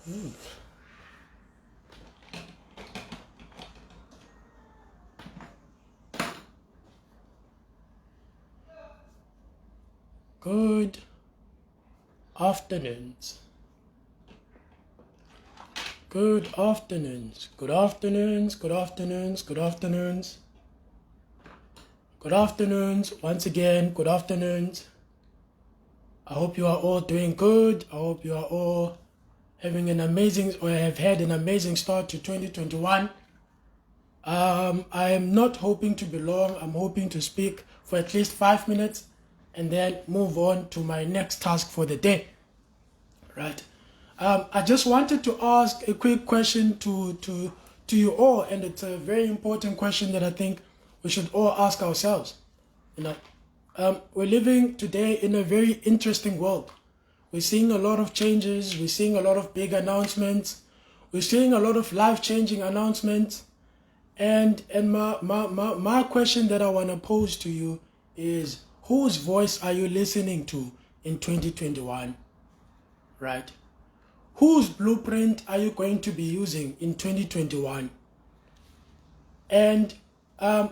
Good afternoons. Good afternoons. Good afternoons. Good afternoons. Good afternoons. Good afternoons. Once again, good afternoons. I hope you are all doing good. I hope you are all having an amazing, or have had an amazing start to 2021. I am not hoping to be long. I'm hoping to speak for at least 5 minutes and then move on to my next task for the day. Right. I just wanted to ask a quick question to you all, and it's a very important question that I think we should all ask ourselves. We're living today in a very interesting world. We're seeing a lot of changes. We're seeing a lot of big announcements. We're seeing a lot of life-changing announcements. And my question that I want to pose to you is, whose voice are you listening to in 2021? Right? Whose blueprint are you going to be using in 2021? And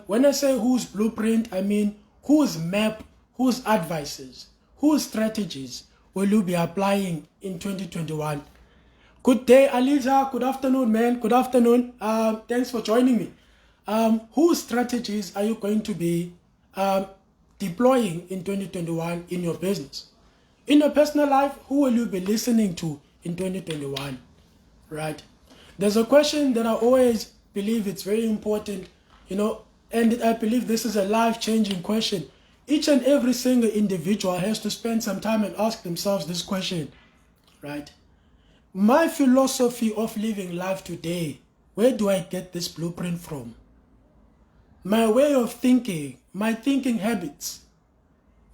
when I say whose blueprint, I mean whose map, whose advices, whose strategies will you be applying in 2021? Good day, Aliza. Good afternoon, man. Good afternoon. Thanks for joining me. Whose strategies are you going to be deploying in 2021 in your business? In your personal life, who will you be listening to in 2021? Right? There's a question that I always believe it's very important, and I believe this is a life-changing question. Each and every single individual has to spend some time and ask themselves this question, right? My philosophy of living life today, where do I get this blueprint from? My way of thinking, my thinking habits,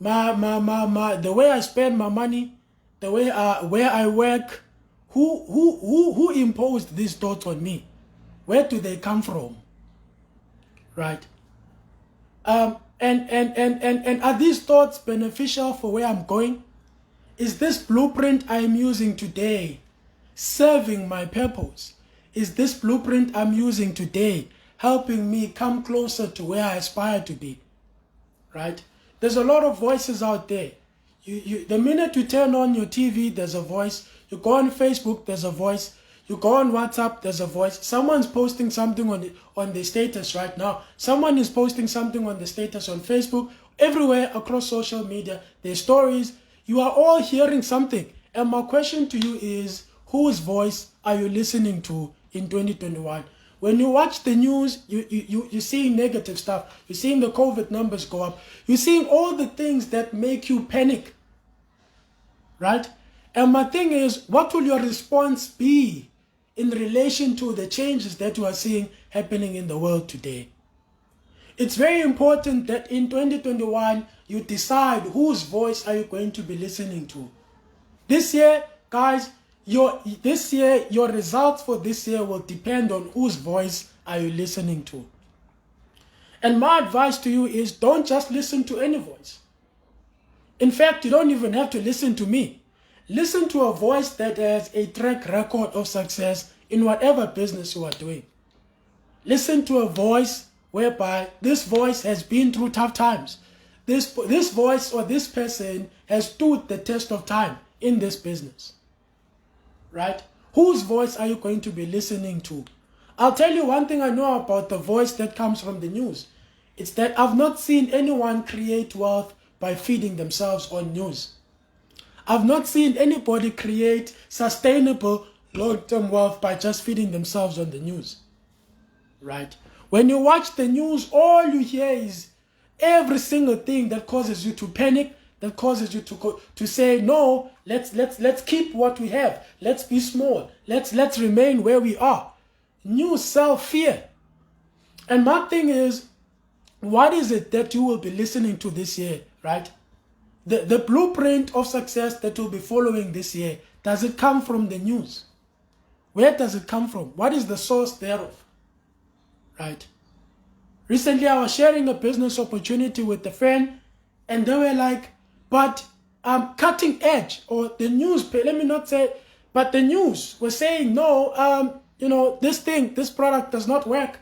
the way I spend my money, the way where I work, who imposed these thoughts on me? Where do they come from? Right? And are these thoughts beneficial for where I'm going? Is this blueprint I'm using today serving my purpose? Is this blueprint I'm using today helping me come closer to where I aspire to be? Right? There's a lot of voices out there. The minute you turn on your TV, there's a voice. You go on Facebook, there's a voice. You go on WhatsApp, there's a voice. Someone's posting something on the status right now. Someone is posting something on the status on Facebook. Everywhere across social media, there's stories. You are all hearing something. And my question to you is, whose voice are you listening to in 2021? When you watch the news, you're seeing negative stuff. You're seeing the COVID numbers go up. You're seeing all the things that make you panic. Right? And my thing is, what will your response be in relation to the changes that you are seeing happening in the world today? It's very important that in 2021, you decide whose voice are you going to be listening to. This year, guys, your results for this year will depend on whose voice are you listening to. And my advice to you is, don't just listen to any voice. In fact, you don't even have to listen to me. Listen to a voice that has a track record of success in whatever business you are doing. Listen to a voice whereby this voice has been through tough times. This voice or this person has stood the test of time in this business. Right? Whose voice are you going to be listening to? I'll tell you one thing I know about the voice that comes from the news. It's that I've not seen anyone create wealth by feeding themselves on news. I've not seen anybody create sustainable long-term wealth by just feeding themselves on the news. Right? When you watch the news, all you hear is every single thing that causes you to panic, that causes you to say, no, let's keep what we have. Let's be small. Let's remain where we are. News sell fear. And my thing is, what is it that you will be listening to this year, right? The blueprint of success that you'll be following this year, does it come from the news? Where does it come from? What is the source thereof? Right? Recently, I was sharing a business opportunity with a friend, and they were like, but cutting edge, or the news, let me not say But the news was saying, no, this product does not work.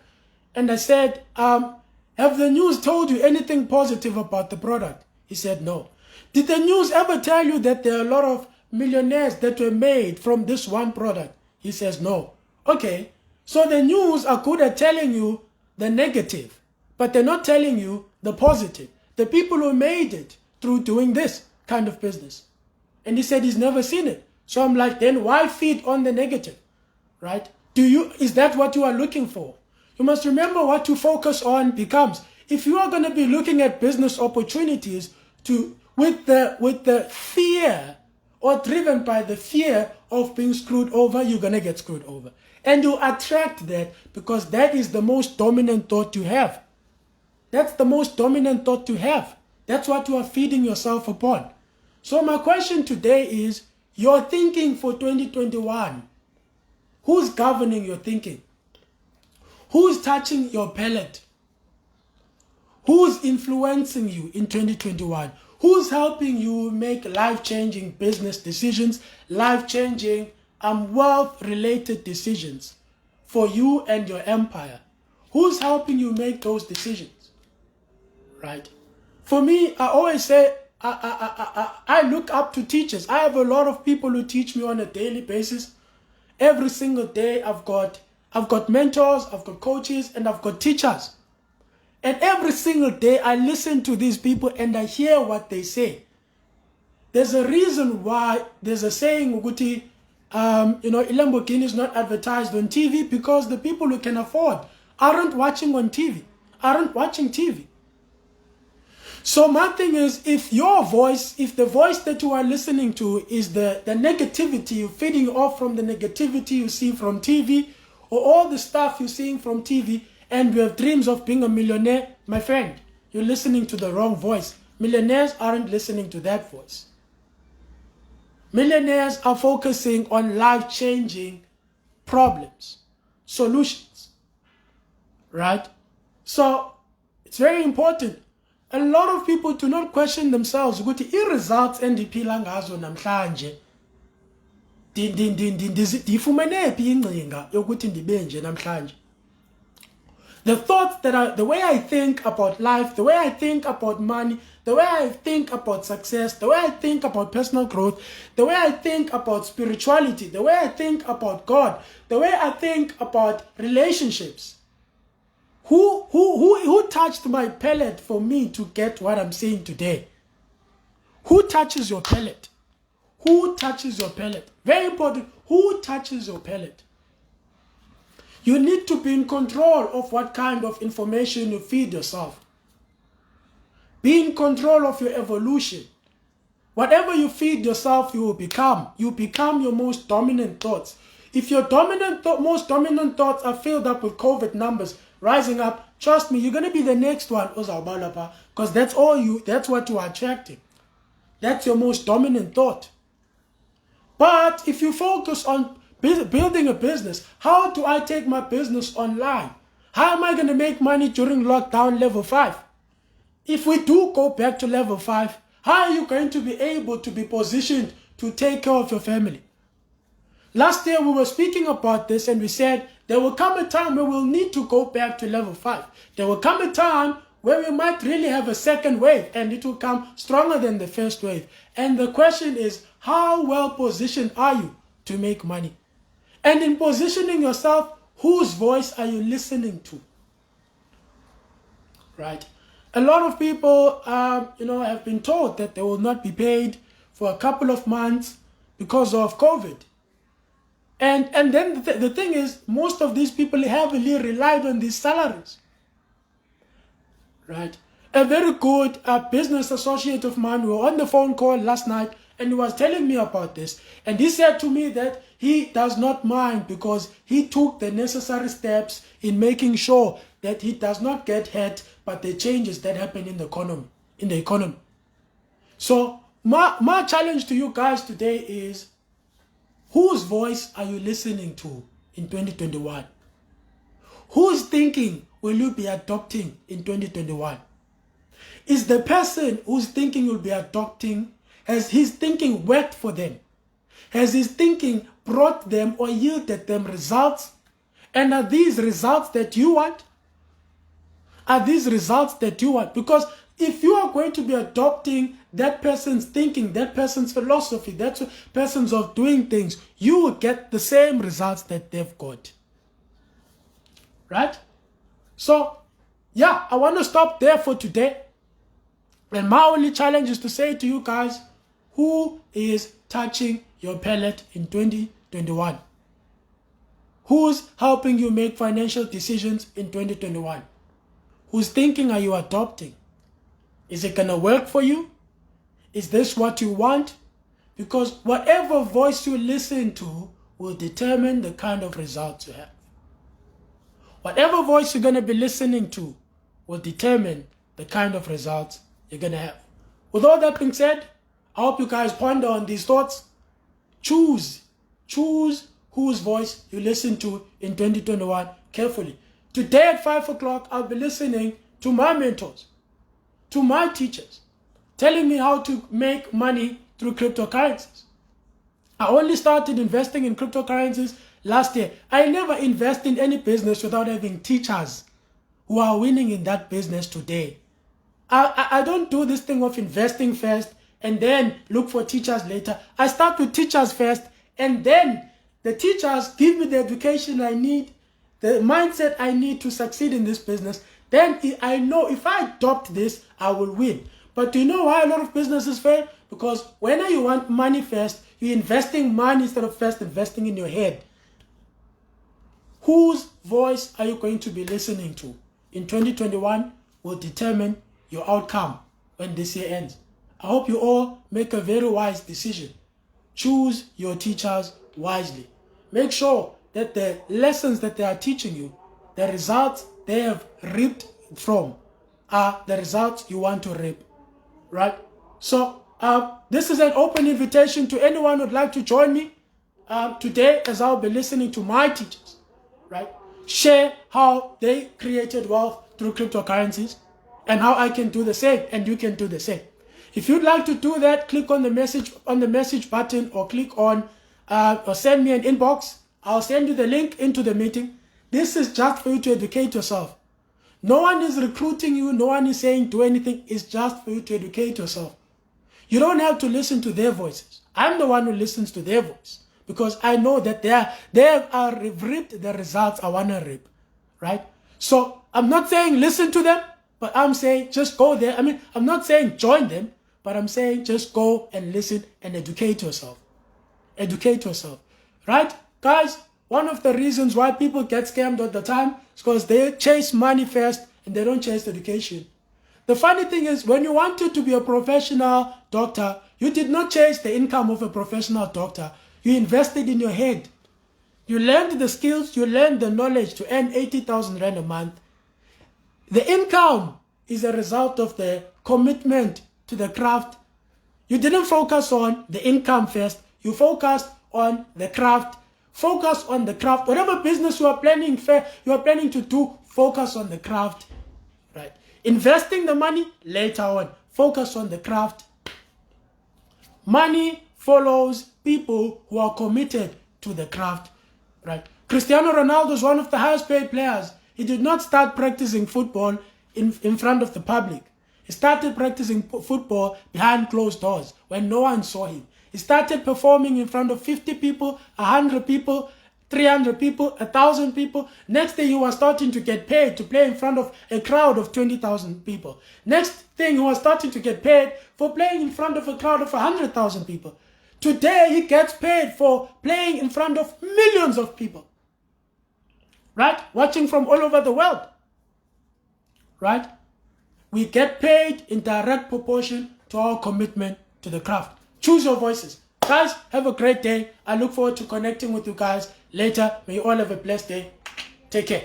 And I said, have the news told you anything positive about the product? He said, no. Did the news ever tell you that there are a lot of millionaires that were made from this one product? He says, no. Okay, so the news are good at telling you the negative, but they're not telling you the positive. The people who made it through doing this kind of business. And he said he's never seen it. So I'm like, then why feed on the negative, right? Is that what you are looking for? You must remember what to focus on becomes. If you are going to be looking at business opportunities with the fear or driven by the fear of being screwed over, you're going to get screwed over. And you attract that because that is the most dominant thought you have. That's the most dominant thought you have. That's what you are feeding yourself upon. So my question today is, your thinking for 2021. Who's governing your thinking? Who's touching your palate? Who's influencing you in 2021? Who's helping you make life-changing business decisions, life-changing wealth-related decisions for you and your empire? Who's helping you make those decisions? Right? For me, I always say, I look up to teachers. I have a lot of people who teach me on a daily basis. Every single day, I've got mentors, I've got coaches, and I've got teachers. And every single day, I listen to these people and I hear what they say. There's a reason why there's a saying, Uguti, Lamborghini is not advertised on TV because the people who can afford aren't watching on TV, aren't watching TV. So my thing is, if the voice that you are listening to is the negativity, you're feeding off from the negativity you see from TV, or all the stuff you're seeing from TV, and you have dreams of being a millionaire, my friend, you're listening to the wrong voice. Millionaires aren't listening to that voice. Millionaires are focusing on life-changing problems, solutions, right? So it's very important. A lot of people do not question themselves ukuthi i-results endiphila ngazo namhlanje ndifumene phi ingcinga yokuthi ndibe nje namhlanje. The thoughts the way I think about life, the way I think about money, the way I think about success, the way I think about personal growth, the way I think about spirituality, the way I think about God, the way I think about relationships. Who touched my palate for me to get what I'm saying today? Who touches your palate? Who touches your palate? Very important. Who touches your palate? You need to be in control of what kind of information you feed yourself. Be in control of your evolution. Whatever you feed yourself, you will become. You become your most dominant thoughts. If your most dominant thoughts are filled up with COVID numbers rising up, trust me, you're going to be the next one, because that's what you are attracting. That's your most dominant thought. But if you focus on building a business, how do I take my business online? How am I going to make money during lockdown level 5? If we do go back to level 5, how are you going to be able to be positioned to take care of your family? Last year we were speaking about this and we said there will come a time where we'll need to go back to level 5. There will come a time where we might really have a second wave and it will come stronger than the first wave. And the question is, how well positioned are you to make money? And in positioning yourself, whose voice are you listening to? Right? A lot of people, have been told that they will not be paid for a couple of months because of COVID. And then the thing is, most of these people heavily relied on these salaries. Right? A very good business associate of mine, we were on the phone call last night, and he was telling me about this. And he said to me that he does not mind because he took the necessary steps in making sure that he does not get hurt by the changes that happen in the economy. So my challenge to you guys today is, whose voice are you listening to in 2021? Whose thinking will you be adopting in 2021? Is the person whose thinking you'll be adopting, has his thinking worked for them? Has his thinking brought them or yielded them results? And are these results that you want? Are these results that you want? Because if you are going to be adopting that person's thinking, that person's philosophy, that person's of doing things, you will get the same results that they've got. Right? So, yeah, I want to stop there for today. And my only challenge is to say to you guys, who is touching your palate in 2021? Who's helping you make financial decisions in 2021? Whose thinking are you adopting? Is it going to work for you? Is this what you want? Because whatever voice you listen to will determine the kind of results you have. Whatever voice you're going to be listening to will determine the kind of results you're going to have. With all that being said, I hope you guys ponder on these thoughts. Choose whose voice you listen to in 2021 carefully. Today at 5 o'clock, I'll be listening to my mentors, to my teachers, telling me how to make money through cryptocurrencies. I only started investing in cryptocurrencies last year. I never invest in any business without having teachers who are winning in that business today. I don't do this thing of investing first and then look for teachers later. I start with teachers first, and then the teachers give me the education I need, the mindset I need to succeed in this business. Then I know if I adopt this, I will win. But do you know why a lot of businesses fail? Because when you want money first, you're investing money instead of first investing in your head. Whose voice are you going to be listening to in 2021 will determine your outcome when this year ends. I hope you all make a very wise decision. Choose your teachers wisely. Make sure that the lessons that they are teaching you, the results they have reaped from, are the results you want to reap. Right? So this is an open invitation to anyone who would like to join me today, as I'll be listening to my teachers. Right? Share how they created wealth through cryptocurrencies and how I can do the same and you can do the same. If you'd like to do that, click on the message button, or click on or send me an inbox. I'll send you the link into the meeting. This is just for you to educate yourself. No one is recruiting you. No one is saying do anything. It's just for you to educate yourself. You don't have to listen to their voices. I'm the one who listens to their voice because I know that they are reaped the results I want to reap. Right? So I'm not saying listen to them, but I'm saying just go there. I mean, I'm not saying join them, but I'm saying just go and listen and educate yourself. Educate yourself. Right? Guys, one of the reasons why people get scammed all the time is because they chase money first and they don't chase education. The funny thing is, when you wanted to be a professional doctor, you did not chase the income of a professional doctor. You invested in your head. You learned the skills, you learned the knowledge to earn 80,000 Rand a month. The income is a result of the commitment to the craft. You didn't focus on the income first. You focused on the craft. Focus on the craft. Whatever business you are planning to do, focus on the craft. Right? Investing the money later on. Focus on the craft. Money follows people who are committed to the craft. Right? Cristiano Ronaldo is one of the highest paid players. He did not start practicing football in front of the public. He started practicing football behind closed doors when no one saw him. He started performing in front of 50 people, 100 people, 300 people, 1,000 people. Next thing, he was starting to get paid to play in front of a crowd of 20,000 people. Next thing, he was starting to get paid for playing in front of a crowd of 100,000 people. Today, he gets paid for playing in front of millions of people. Right? Watching from all over the world. Right? We get paid in direct proportion to our commitment to the craft. Choose your voices. Guys, have a great day. I look forward to connecting with you guys later. May you all have a blessed day. Take care.